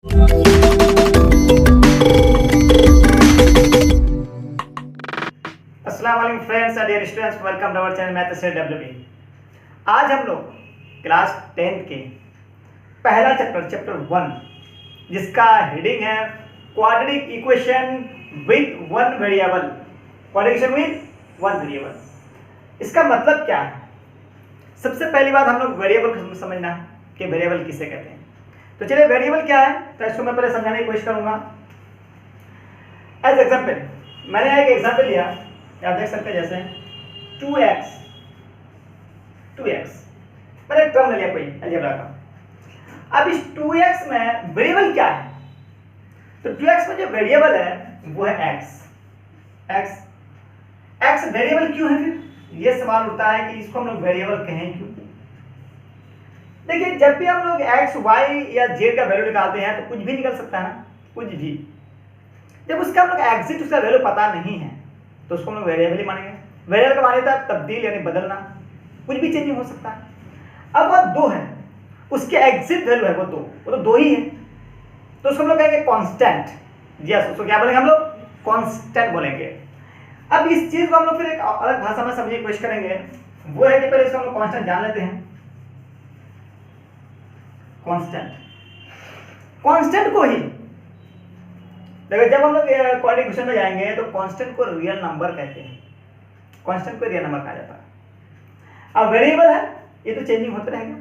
अस्सलाम वालेकुम friends and dear students, welcome to our channel math से डब्ल्यूबी। आज हम लोग क्लास 10 के पहला चैप्टर 1 जिसका हेडिंग है quadratic equation with one variable. Quadratic with one variable इसका मतलब क्या है? सबसे पहली बात हम लोग वेरिएबल को समझना है कि वेरिएबल किसे कहते हैं। तो चलिए वेरिएबल क्या है तो इसको मैं पहले समझाने की कोशिश करूंगा। एज एग्जाम्पल मैंने एक एग्जाम्पल लिया, आप देख सकते हैं जैसे 2x मैंने एक टर्म ले लिया कोई अलजेब्रा का। अब इस 2x में वेरिएबल क्या है? तो 2x में जो वेरिएबल है वो है x वेरिएबल क्यों है? फिर ये सवाल उठता है कि इसको हम लोग वेरिएबल कहें क्यों? देखिए, जब भी हम लोग x y या z का वैल्यू निकालते हैं तो कुछ भी निकल सकता है ना, कुछ भी। जब उसका हम लोग एग्जिट उसका वैल्यू पता नहीं है तो उसको हम लोग वेरिएबल ही मानेंगे। वेरिएबल का माने था तब्दील यानी बदलना, कुछ भी चेंजिंग हो सकता है। अब वो 2 है, उसके एग्जिट वैल्यू है वो तो 2 ही है, तो उसको हम लोग कहेंगे कांस्टेंट। यस, उसको क्या बोलेंगे हम लोग? कांस्टेंट बोलेंगे। अब इस चीज को हम लोग फिर एक अलग भाषा में समझने की कोशिश करेंगे, वो है कि पहले इसको हम लोग कांस्टेंट जान लेते हैं। कांस्टेंट को ही देखो, जब हम लोग क्वाड्रेटिक इक्वेशन में जाएंगे तो कांस्टेंट को रियल नंबर कहते हैं। कांस्टेंट को रियल नंबर कहा जाता है। अब वेरिएबल है, ये तो चेंजिंग होते रहेंगे।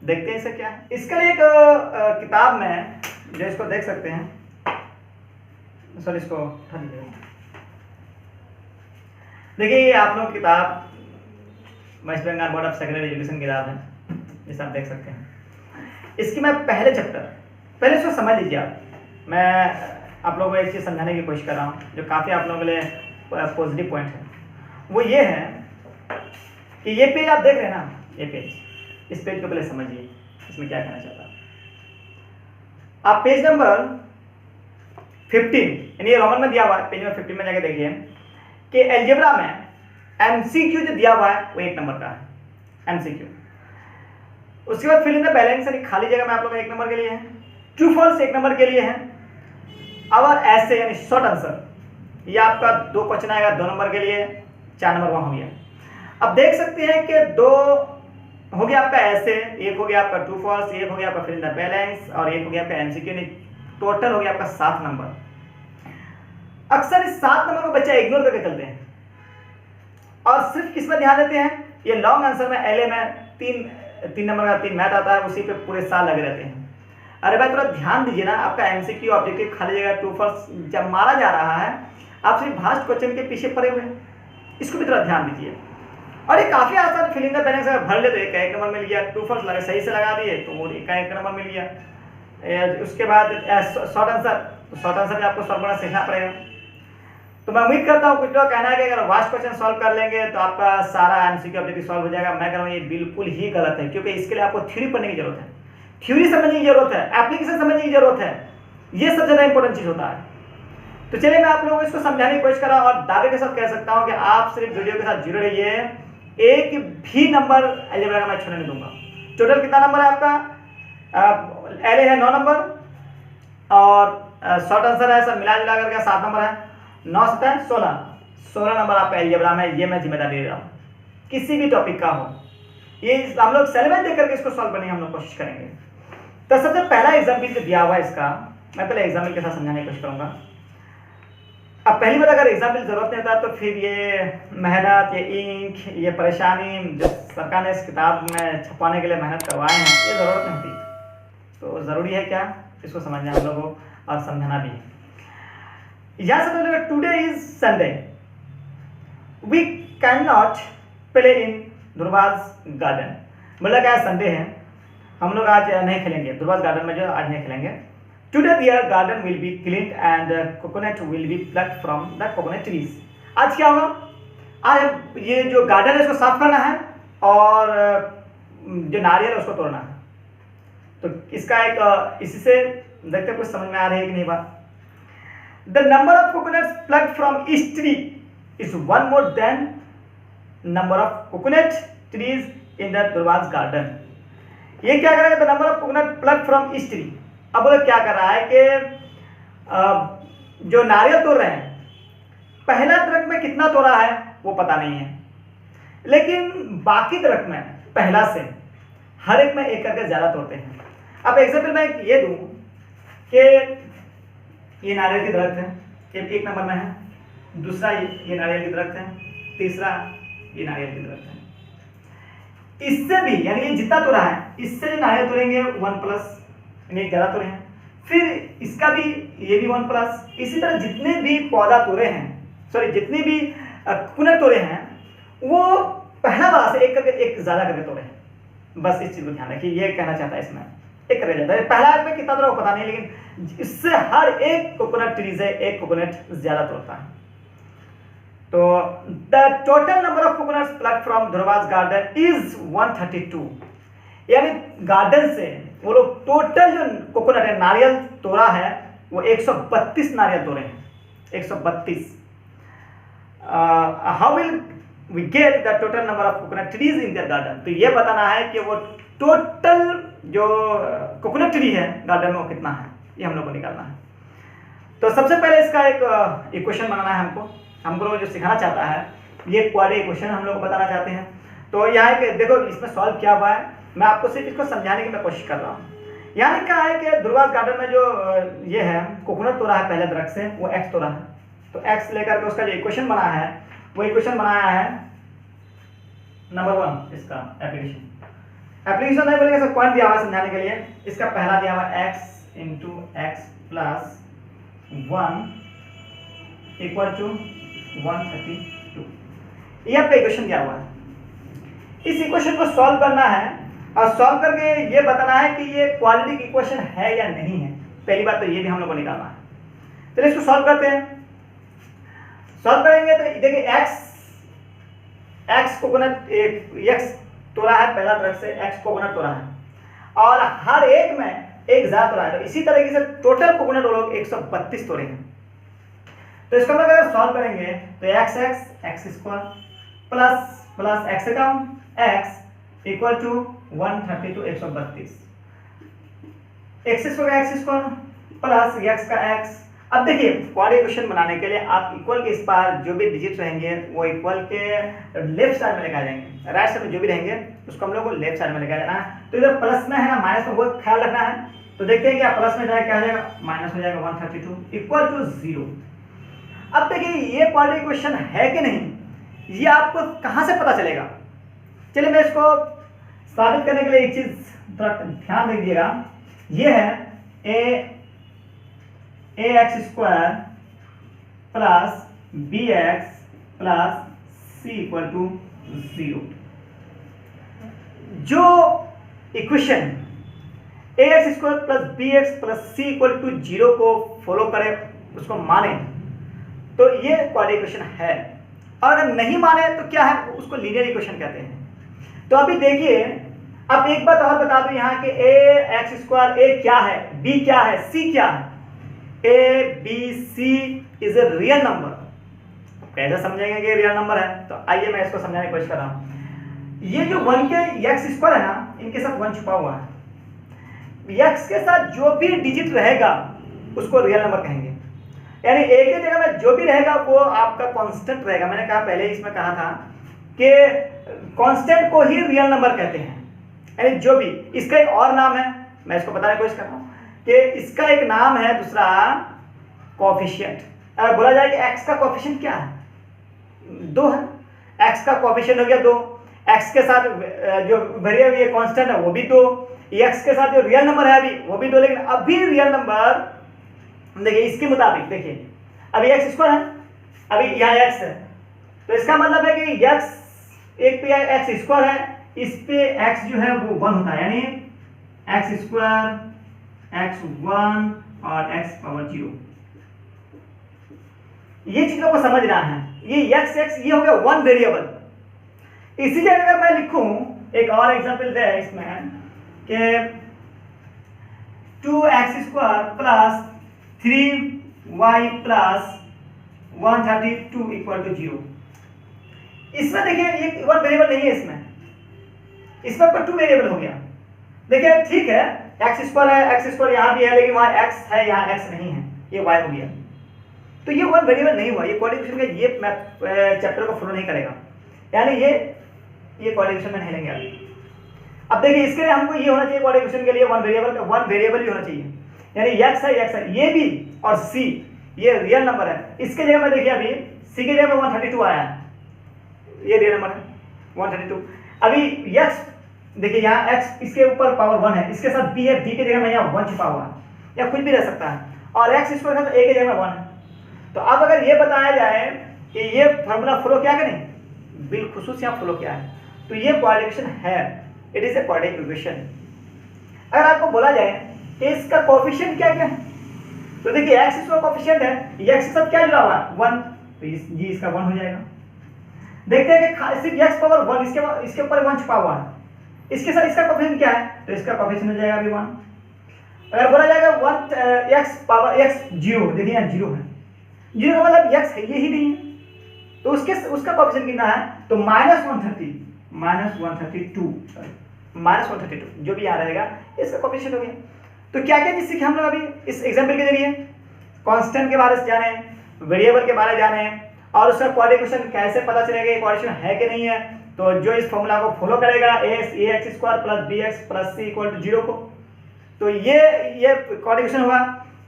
देखते हैं इसका क्या है। इसके लिए एक किताब में जो इसको देख सकते हैं, सॉरी इसको उठा दीजिए। देखिए आप लोग किताब West Bengal Board of Secondary Education की किताब है, जिसे आप देख सकते हैं। इसकी मैं पहले चैप्टर, पहले इसको समझ लीजिए आप। मैं आप लोगों को एक चीज़ समझाने की कोशिश कर रहा हूँ जो काफ़ी आप लोगों के लिए पॉजिटिव पॉइंट है। वो ये है कि ये पेज आप देख रहे हैं ना, ये पेज, इस पेज को पहले समझिए, इसमें क्या कहना चाहता है। आप पेज नंबर 15 यानी ये रोमन में दिया हुआ है, पेज नंबर 15 में जाके देखिए कि अलजेब्रा में एमसीक्यू जो दिया हुआ है वो 1 नंबर का है, एमसीक्यू। उसके बाद फिल इन द बैलेंस यानी खाली जगह में आप लोग 1 नंबर के लिए है, ट्रू फॉल्स 1 नंबर के लिए है, और ऐसे यानी शॉर्ट आंसर, ये आपका 2 क्वेश्चन आएगा 2 नंबर के लिए, 4 नंबर वहां हो गया। अब देख सकते हैं कि 2 हो गया आपका ऐसे, 1 हो गया आपका ट्रू फॉल्स, 1 हो गया आपका फिल इन द बैलेंस, और 1 हो गया आपका एमसीक्यू, टोटल हो गया आपका 7 नंबर। अक्सर इस 7 नंबर को बच्चे इग्नोर करके चलते हैं और सिर्फ किस पर ध्यान देते हैं? ये लॉन्ग आंसर में एलए में 3 नंबर का 3 मैथ आता है, उसी पे पूरे साल लगे रहते हैं। अरे भाई थोड़ा ध्यान दीजिए ना, आपका एमसीक्यू ऑब्जेक्टिव खाली जगह ट्रू फॉल्स जब मारा जा रहा है, आप सिर्फ भास्ट क्वेश्चन के पीछे पड़े हुए हैं, इसको भी थोड़ा ध्यान दीजिए। और ये काफी आसान, फिल इन द बैलेंस अगर भर लेते एक 1 नंबर मिल गया, ट्रू फॉल्स लगा सही से लगा दिए तो वो 1 नंबर मिल गया। उसके बाद शॉर्ट आंसर, तो शॉर्ट आंसर भी आपको सॉल्व करना सीखना पड़ेगा। तो मैं उम्मीद करता हूँ कुछ लोग कहना है कि अगर वास्ट क्वेश्चन सॉल्व कर लेंगे तो आपका सारा एमसीक्यू ऑब्जेक्टिव सॉल्व हो जाएगा। मैं कह रहा हूँ ये बिल्कुल ही गलत है, क्योंकि इसके लिए आपको थ्योरी पढ़ने की जरूरत है, थ्योरी समझने की जरूरत है, एप्लीकेशन समझने की जरूरत है। ये सबसे ज्यादा इंपॉर्टेंट चीज होता है। तो चलिए मैं आप लोगों को इसको समझाने की कोशिश कर रहा हूँ और दावे के साथ कह सकता हूँ कि आप सिर्फ वीडियो के साथ जुड़े रहिए, एक भी नंबर अलजेब्रा का मैं छोड़ने नहीं दूंगा। टोटल कितना नंबर है आपका? एलए है 9 नंबर और शॉर्ट आंसर है सब मिला जुला करके 7 नंबर है, 9 7 16 नंबर आपका अलजेब्रा में। ये मैं जिम्मेदारी ले रहा हूँ, किसी भी टॉपिक का हो, ये हम लोग सिलेबस देख करके इसको सॉल्व करने की हम लोग कोशिश करेंगे। तो सबसे पहला एग्जाम्पल जो दिया हुआ है इसका, मैं पहले एग्जाम्पल के साथ समझाने की कोशिश करूंगा। अब पहली बार अगर एग्जाम्पल जरूरत नहीं होता तो फिर ये मेहनत, ये इंक, ये परेशानी जो सरकार ने इस किताब में छपवाने के लिए मेहनत करवाए हैं, ये जरूरत नहीं थी। तो जरूरी है क्या? इसको समझना हम लोगों को और समझाना भी। यहाँ से today is Sunday, we can not play in Dhruva's garden. मतलब क्या, संडे है, हम लोग आज नहीं खेलेंगे ध्रुवाज गार्डन में, जो आज नहीं खेलेंगे। Today their garden will be cleaned and coconut will be plucked from the coconut trees. आज क्या होगा? आज ये जो गार्डन है इसको साफ करना है और जो नारियल है उसको तोड़ना है। तो इसका एक इसी से देखते कुछ समझ में आ रही है कि नहीं बात। The number of coconuts plucked from each tree is 1 more than number of coconut trees in the Dhruva's garden. ये क्या करेगा? The number of coconut plucked from each tree. अब वो क्या कर रहा है कि जो नारियल तोड़ रहे हैं, पहला दरख्त में कितना तोड़ा है वो पता नहीं है, लेकिन बाकी दरख्त में पहला से हर एक में एक करके ज्यादा तोड़ते हैं। अब एग्जाम्पल मैं ये दूं कि ये नारियल की दरख्त है, ये 1 नंबर में है, दूसरा ये नारियल की दरख्त है, तीसरा ये नारियल की दरख्त है। इससे भी यानी ये जितना तोड़ा है इससे जो नारियल तोड़ेंगे 1+ यानी ज्यादा तोड़े हैं, फिर इसका भी ये भी 1+, इसी तरह जितने भी पौधा तोड़े हैं, सॉरी जितने भी कुनर तोड़े हैं वो पहला वाला से एक करके एक ज्यादा करके तोड़े हैं। बस इस चीज को ध्यान रखिए, ये कहना चाहता है इसमें एक करके जाता है। पहला में कितना तोड़ा पता नहीं, लेकिन इससे हर एक कोकोनट ट्री से एक कोकोनट ज्यादा तोड़ता है। तो the total number of coconuts plucked from Dhruva's garden is 132, यानी गार्डन से वो लोग टोटल जो कोकोनट है नारियल तोड़ा है वो 132 नारियल तोड़े हैं, 132। How will we get the total number of coconut trees in their garden? तो ये बताना है कि वो टोटल जो कोकोनट ट्री है गार्डन में वो कितना है, ये हम लोग को निकालना है। तो सबसे पहले इसका एक इक्वेशन बनाना है हमको जो सिखाना चाहता है ये क्वाड्रेटिक इक्वेशन हम लोग को बताना चाहते हैं। तो यहाँ देखो इसमें सॉल्व क्या हुआ है, मैं आपको सिर्फ इसको समझाने की मैं कोशिश कर रहा हूँ। यहाँ लिखा है कि ध्रुवाज गार्डन में जो ये है कोकोनट तोड़ा है पहले दरख्त से, वो x तोड़ा है, तो x लेकर के उसका जो इक्वेशन बना है वो इक्वेशन बनाया है नंबर 1। इसका एप्लीकेशन नहीं बोलेंगे, पॉइंट दिया हुआ है समझाने के लिए। इसका पहला दिया हुआ x × x + 1 = 132, ये आपका इक्वेशन दिया हुआ है। इस इक्वेशन को सॉल्व करना है और सॉल्व करके ये बताना है कि ये क्वाड्रेटिक इक्वेशन है या नहीं है। पहली बात तो ये भी हम लोग को निकालना है। चलिए इसको सॉल्व करते हैं। सॉल्व करेंगे तो देखिए x कोकोनट x तोड़ा है पहला दरख्त से, x कोकोनट तोड़ा है और हर एक में एक ज्यादा तोड़ा है, तो इसी तरीके से टोटल कोकोनट वो लोग 132 तोड़े हैं। तो इसको हम लोग अगर सॉल्व करेंगे तो x² प्लस x का x = 132 132, x² प्लस x का x। अब देखिए क्वाड्रेटिक इक्वेशन बनाने के लिए आप इक्वल के इस पार जो भी डिजिट रहेंगे वो इक्वल के लेफ्ट साइड में लेकर आ जाएंगे, राइट साइड में जो भी रहेंगे उसको हम लोग को लेफ्ट साइड में लेकर जाना है। तो इधर प्लस में है ना माइनस में वो ख्याल रखना है। तो देखते हैं क्या प्लस में जाएगा, क्या हो जाएगा, माइनस हो जाएगा 132 = 0। अब देखिए ये क्वाड्रेटिक इक्वेशन है कि नहीं, ये आपको कहां से पता चलेगा? चलिए मैं इसको साबित करने के लिए एक चीज ध्यान दे दीजिएगा। ये है ax² plus bx plus c = 0। जो equation ax² plus bx plus c = 0 को फॉलो करे, उसको माने, तो ये क्वाड्रेटिक इक्वेशन है। और अगर नहीं माने तो क्या है, उसको लीनियर इक्वेशन कहते हैं। तो अभी देखिए, अब एक बात और बता दूं यहाँ के ax² a क्या है, b क्या है, c क्या है। a b c is a real number. कैसे समझेंगे कि रियल नंबर है? तो आइए मैं इसको समझाने की कोशिश कर रहा हूं। ये जो 1 के x² है ना, इनके साथ 1 छुपा हुआ है। x के साथ जो भी डिजिट रहेगा उसको रियल नंबर कहेंगे, यानी a की जगह में जो भी रहेगा वो आपका कांस्टेंट रहेगा। मैंने कहा पहले इसमें कहा था कि कांस्टेंट को ही रियल नंबर कहते हैं, यानी जो भी। इसका एक और नाम है, मैं इसको बताने की कोशिश कर रहा हूं कि इसका एक नाम है दूसरा कोएफिशिएंट। अगर बोला जाए कि x का कोएफिशिएंट क्या है, 2 है। x का कोएफिशिएंट हो गया 2, x के साथ जो वेरिएबल ये कांस्टेंट है वो भी 2, x के साथ जो रियल नंबर है अभी वो भी 2। लेकिन अभी रियल नंबर देखिए इसके मुताबिक, देखिए अभी x² है, अभी यहाँ x है, तो इसका मतलब है कि x एक पे x² है, इस पे x जो है वो 1 होता है, यानी x² x1 और x⁻0। ये चीजों को समझना है। ये x ये हो गया 1 वेरिएबल। इसी जगह अगर मैं लिखूं, एक और एग्जांपल दे इसमें कि 2x² प्लस 3y प्लस 132 = 0। इसमें देखिए ये 1 वेरिएबल नहीं है, इसमें आपका 2 वेरिएबल हो गया। देखिए ठीक है, एक्स स्क्वायर है, एक्स स्क्वायर यहाँ भी है लेकिन वहाँ एक्स है, यहाँ एक्स नहीं है, ये वाई हो गया। तो ये वन वेरिएबल नहीं हुआ, ये कोऑर्डिनेशन का ये चैप्टर को फॉलो नहीं करेगा, यानी ये कोऑर्डिनेशन में नहीं लेंगे अभी। अब देखिए इसके लिए हमको ये होना चाहिए, कोऑर्डिनेशन के लिए वन वेरिएबल ही होना चाहिए, यानी एक्स है, ये भी और सी ये रियल नंबर है। इसके जगह में देखिए अभी सी के जगह में 132 आया है, ये रियल नंबर है 132। अभी एक्स देखिए यहाँ एक्स इसके ऊपर पावर 1 है, इसके साथ बी है, बी के जगह में यहाँ 1 छुपा हुआ है या कुछ भी रह सकता है, और एक्स स्क्वायर है तो ए के जगह में 1 है। तो अब अगर ये बताया जाए कि ये फार्मूला फॉलो क्या करें, बिलखुसूस यहाँ फॉलो क्या है, तो ये क्वाड्रेटिक है, it is a quadratic equation. अगर आपको बोला जाए कि इसका कोएफिशिएंट क्या क्या है, तो देखिए एक्स इसका कोएफिशिएंट है, एक्स के साथ क्या जुड़ा हुआ है 1, तो जी इसका 1 हो जाएगा। देखते हैं कि सिर्फ एक्स पावर 1, इसके ऊपर 1 छुपा हुआ है, इसके साथ इसका कोएफिशिएंट क्या है, तो इसका कोएफिशिएंट हो जाएगा अभी 1। अगर बोला जाएगा 1 एक्स पावर एक्स 0, देखिए यहाँ 0 है, 0 का मतलब एक्स है ये ही नहीं है, तो उसका कोएफिशिएंट कितना है, तो -132 जो भी यहाँ रहेगा इसका कोएफिशिएंट हो गया। तो क्या क्या चीज सीखे हम लोग अभी इस एग्जांपल के जरिए, कांस्टेंट के बारे में जाने, वेरिएबल के बारे में जाने, और उसका कोऑर्डिनेशन कैसे पता चलेगा ये कोऑर्डिनेशन है कि नहीं है। तो जो इस फॉर्मूला को फॉलो करेगा ax² + bx + c = 0 को, तो ये कोऑर्डिनेशन होगा।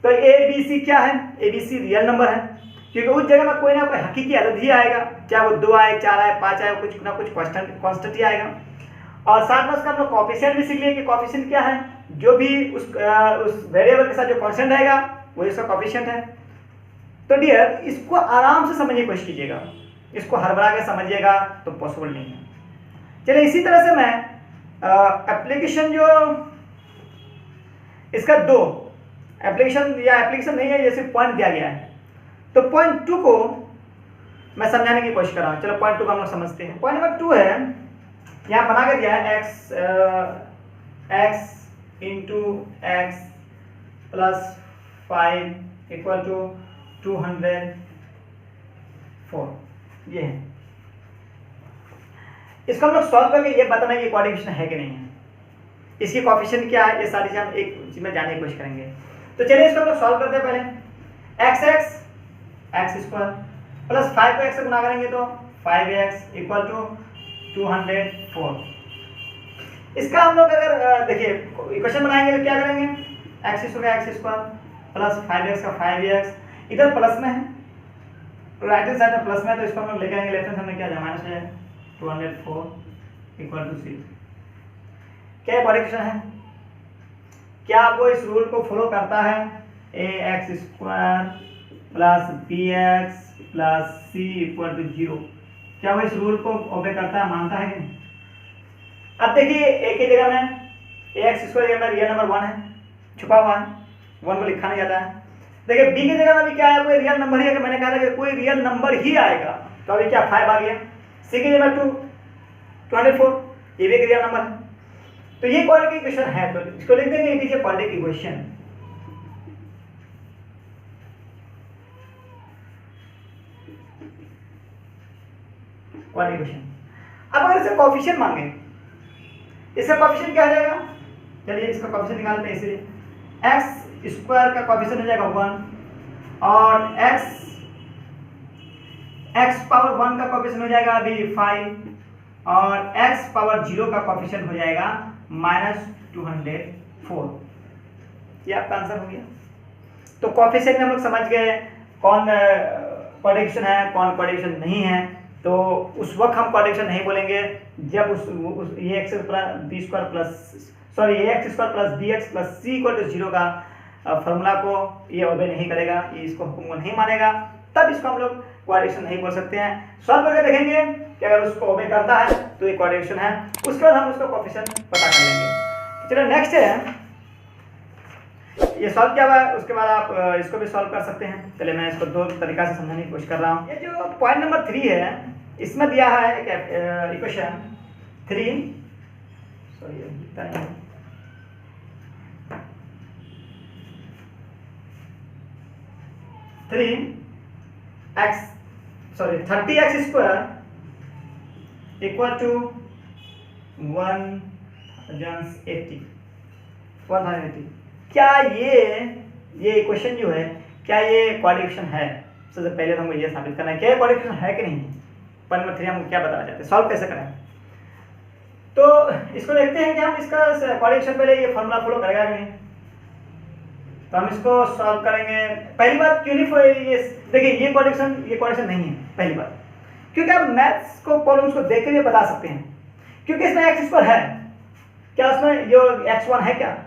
तो abc क्या है, abc रियल नंबर है, क्योंकि उस जगह में कोई ना कोई हकीकी अदद ही आएगा, चाहे वो 2 आए, 4 आए, 5 आए, कुछ ना कुछ कांस्टेंट ही आएगा। और साथ में उसका हम लोग कोएफिशिएंट भी सीख लिए कि कोएफिशिएंट क्या है, जो भी उस वेरिएबल के साथ जो कांस्टेंट रहेगा वो इसका कोएफिशिएंट है। तो डियर इसको आराम से समझने की कोशिश कीजिएगा, इसको हड़बड़ा के समझिएगा तो पॉसिबल नहीं है। चलिए इसी तरह से मैं एप्लीकेशन जो इसका 2 एप्लीकेशन नहीं है, जैसे पॉइंट दिया गया है, तो पॉइंट 2 को मैं समझाने की कोशिश कर रहा हूँ। चलो पॉइंट 2 को हम लोग समझते हैं। पॉइंट नंबर 2 है, यहाँ बना कर दिया है x + 5 = 204, ये है। इसको हम लोग सॉल्व करके ये बताना है कि कोऑर्डिनेशन है कि नहीं है, इसकी कोएफिशिएंट क्या है, ये सारी चीजें हम एक चीज में जानने की कोशिश करेंगे। तो चलिए इसको हम लोग सॉल्व करते हैं। पहले x² + 5 को x से गुना करेंगे तो 5x = 204। इसका हम लोग अगर देखिए इक्वेशन बनाएंगे तो क्या करेंगे, x² + 5x का 5x इधर प्लस में है, राइट हैंड साइड में प्लस में है, तो इसको हम लोग लेके आएंगे लेफ्ट हैंड साइड में, क्या जाए माइनस है 204 = 0। क्या कोऑर्डिनेशन है, क्या वो इस रूल को फॉलो करता है, ax² + bx + c = 0, क्या वो इस रूल को ओबे करता है, मानता है कि नहीं। अब देखिए एक ही जगह में ax² जगह में रियल नंबर 1 है, छुपा हुआ है, 1 को लिखा नहीं जाता है। देखिए b की जगह में भी क्या है, कोई रियल नंबर ही है, मैंने कहा था कि कोई रियल नंबर ही आएगा, तो अभी क्या 5 आ गया। c की जगह 204, ये भी एक रियल नंबर है, तो ये क्वाड्रेटिक इक्वेशन है, तो इसको लिख देंगे it is a quadratic equation. Quadratic equation. अब अगर इसका कोएफिशिएंट मांगे, इसका कोएफिशिएंट क्या हो जाएगा, चलिए इसका कोएफिशिएंट निकालते हैं। इसलिए x² का कोएफिशिएंट हो जाएगा 1, और x पावर 1 का कोएफिशिएंट हो जाएगा अभी 5, और x पावर 0 का कोएफिशिएंट हो जाएगा -204। ये आपका आंसर हो गया। तो कोएफिशिएंट हम लोग समझ गए कौन कोऑर्डिनेशन है कौन कोऑर्डिनेशन नहीं है। तो उस वक्त हम कोऑर्डिनेशन नहीं बोलेंगे जब उस ax² + b² + bx + c = 0 का फॉर्मूला को ये ओबे नहीं करेगा, ये इसको हुक्म को नहीं मानेगा, तब इसको हम लोग कोऑर्डिनेशन नहीं बोल सकते हैं। सॉल्व करके देखेंगे कि अगर उसको ओबे करता है तो ये कोऑर्डिनेशन है, उसके बाद हम उसका कोएफिशिएंट पता कर लेंगे। चलो नेक्स्ट है, ये सॉल्व किया हुआ है, उसके बाद आप इसको भी सॉल्व कर सकते हैं। चलिए मैं इसको 2 तरीका से समझाने की कोशिश कर रहा हूँ। ये जो पॉइंट नंबर 3 है, इसमें दिया है एक इक्वेशन 3, सॉरी 30x² = 1080। 1080। क्या ये क्वेश्चन जो है, क्या ये क्वाड्रेटिक है? सबसे पहले तो हमको ये साबित करना है क्या ये क्वाड्रेटिक है कि नहीं। पॉइंट नंबर 3 हमको क्या बताना चाहते हैं, सॉल्व कैसे करें। तो इसको देखते हैं कि हम इसका क्वाड्रेटिक पहले ये फॉर्मूला फॉलो करेगा कि नहीं। तो हम इसको सॉल्व करेंगे। पहली बात ये देखिए ये क्वाड्रेटिक नहीं है पहली बात, क्योंकि आप मैथ्स को प्रॉब्लम्स को देख के भी बता सकते हैं, क्योंकि इसमें एक्स स्क्वायर है। क्या उसमें जो x1 है क्या?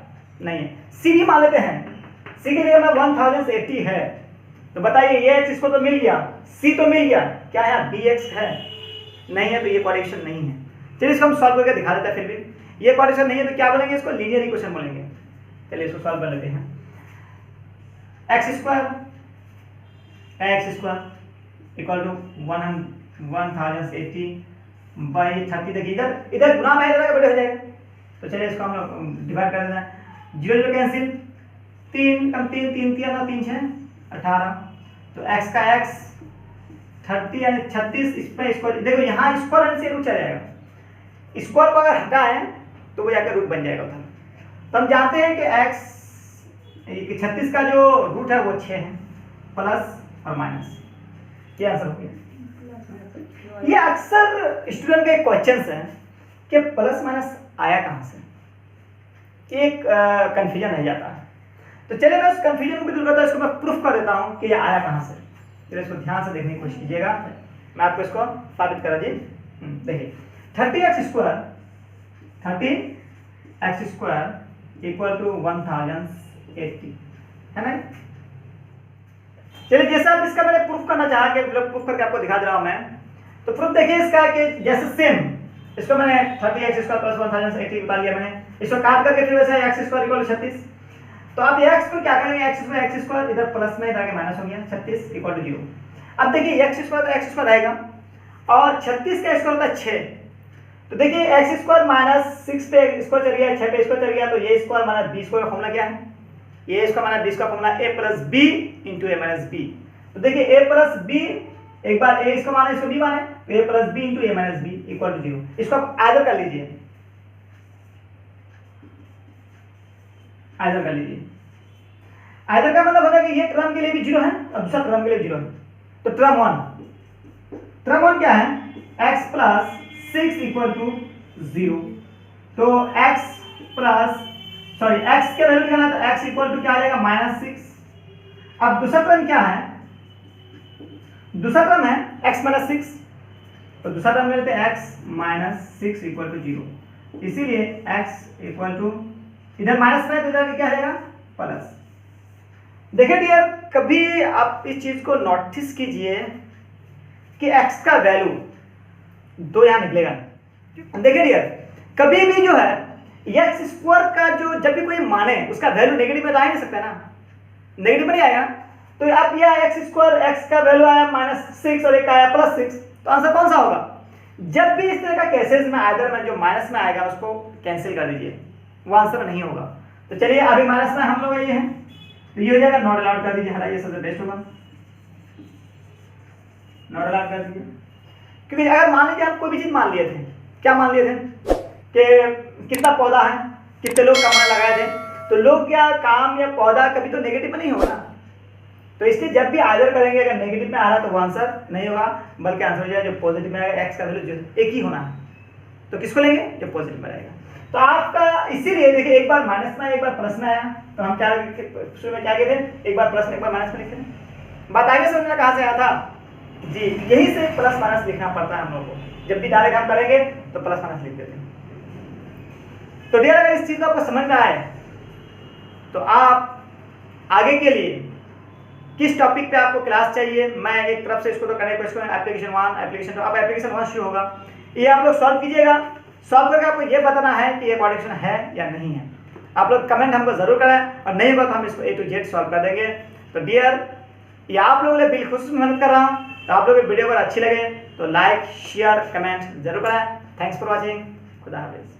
नहीं है। सी भी मान लेते हैं, सी के लिए में 1080 है, तो बताइए ये एक्स स्क्वायर तो मिल गया, सी तो मिल गया, क्या है bx है? नहीं है, तो ये क्वाड्रेटिक नहीं है। चलिए इसको हम सॉल्व करके दिखा देते हैं। फिर भी ये क्वाड्रेटिक नहीं है तो क्या बोलेंगे, इसको लीनियर इक्वेशन बोलेंगे। चलिए इसको सॉल्व कर लेते हैं। X square equal to 1080 by 30। देखिए इधर गुना में इधर बड़े हो जाएगा, तो चलिए इसको हम लोग डिवाइड कर देना है। 0 0 कैंसिल, 3 कम 3 3 3 ना 3 6 18। तो x का x 30 यानी 36। इस पे स्क्वायर देखो, यहाँ स्क्वायर से रूट चला जाएगा। स्क्वायर को अगर हटाएं तो वो जाकर रूट बन जाएगा उधर। तो हम जानते हैं कि x 36 का जो रूट है वो 6 है, प्लस और माइनस। ये आंसर हो गया। ये अक्सर स्टूडेंट का एक क्वेश्चन है कि प्लस माइनस आया कहाँ से, एक कंफ्यूजन रह जाता है। तो चलिए मैं उस कंफ्यूजन को भी दूर करता हूँ, इसको मैं प्रूफ कर देता हूँ कि ये आया कहाँ से। चलिए इसको ध्यान से देखने की कोशिश कीजिएगा, मैं आपको इसको साबित करा दी। देखिए 30x स्क्वायर इक्वल टू 1080 है ना। चलिए जैसा आप इसका मैंने प्रूफ करना चाहा कि प्रूफ करके आपको दिखा दे रहा हूं मैं। तो प्रूफ देखिए इसका कि जैसे सेम इसको मैंने 30x स्क्वायर प्लस 1080 बता लिया मैंने, इसको काट करके फिर वैसे x स्क्वायर इक्वल 36। तो आप ये x को क्या करेंगे, x स्क्वायर इधर प्लस में इधर के माइनस हो गया, 36 इक्वल टू 0। अब देखिए x स्क्वायर तो x स्क्वायर रहेगा और 36 का स्क्वायर होता है 6। तो देखिए x स्क्वायर माइनस 6 पे स्क्वायर चल गया, 6 पे स्क्वायर चल गया, तो ये स्क्वायर माइनस b स्क्वायर का फॉर्मूला क्या है, ये इसका minus b square formula a plus b into a minus b। तो देखिए a प्लस b, एक बार a इसको माने इसको b माने, तो a plus b into a minus b equal to 0। इसको आप आइदर कर लीजिए, आइदर कर लीजिए। आइदर का मतलब होता है कि ये टर्म के लिए भी 0 है और दूसरा टर्म के लिए 0 है। तो टर्म 1 क्या है, x प्लस 6 इक्वल टू 0। तो x के वैल्यू निकालना, तो x इक्वल टू क्या आ जाएगा -6। अब दूसरा टर्म क्या है, दूसरा टर्म है x माइनस 6, तो दूसरा टर्म लेते हैं x माइनस 6 इक्वल टू 0। इसीलिए x इक्वल टू इधर माइनस में, तो इधर क्या आएगा प्लस। देखिए डियर, कभी आप इस चीज को नोटिस कीजिए कि x का वैल्यू 2 यहां निकलेगा। देखिए डियर, कभी भी जो है x स्क्वायर का जो जब भी कोई माने उसका वैल्यू नेगेटिव में तो आ नहीं सकता ना, नेगेटिव में नहीं आएगा। तो आप यह x स्क्वायर, x का वैल्यू आया -6 और एक आया +6, तो आंसर कौन सा होगा। जब भी इस तरह का केसेस में आइदर में जो माइनस में आएगा उसको कैंसिल कर दीजिए, वो आंसर नहीं होगा। तो चलिए अभी माइनस में हम लोग ये हैं, तो ये हो जाएगा नॉट अलाउड कर दीजिए, हटाइए, सबसे बेस्ट होगा नॉट अलाउड कर दीजिए। क्योंकि अगर मान लीजिए आप कोई भी चीज मान लिए थे, क्या मान लिए थे कि कितना पौधा है, कितने लोग कमाने लगाए थे, तो लोग या काम या पौधा कभी तो नेगेटिव में नहीं होगा। तो इसलिए जब भी आइदर करेंगे, अगर नेगेटिव में आ रहा तो वो आंसर नहीं होगा, बल्कि आंसर हो जाएगा जो पॉजिटिव में आएगा। x का वैल्यू एक ही होना है, तो किसको लेंगे, जो पॉजिटिव में रहेगा। तो आपका इसीलिए देखिए एक बार माइनस में एक बार प्लस में आया, तो हम क्या शुरू में क्या किए थे, एक बार प्लस में एक बार माइनस में लिखे थे। बताइए समझ में कहाँ से आया था जी, यही से प्लस माइनस लिखना पड़ता है हम लोग को। जब भी डायरेक्ट हम करेंगे तो प्लस माइनस लिख देते हैं। तो डियर, अगर इस चीज को आपको समझ में आए तो आप आगे के लिए किस टॉपिक पे आपको क्लास चाहिए, मैं एक तरफ से इसको तो करें क्वेश्चन एप्लीकेशन 1, एप्लीकेशन 2, अब एप्लीकेशन 1 शुरू होगा, ये आप लोग सॉल्व कीजिएगा। सॉल्व करके आपको ये बताना है कि ये क्वाड्रेटिक है या नहीं है। आप लोग कमेंट हमको जरूर करें, और नहीं होगा तो हम इसको A to Z सॉल्व कर देंगे। तो डियर, ये आप लोगों के लिए बिल्कुल मेहनत कर रहा हूँ, तो आप लोगों को वीडियो अगर अच्छी लगे तो लाइक शेयर कमेंट जरूर करें। थैंक्स फॉर वॉचिंग, खुदा हाफिज़।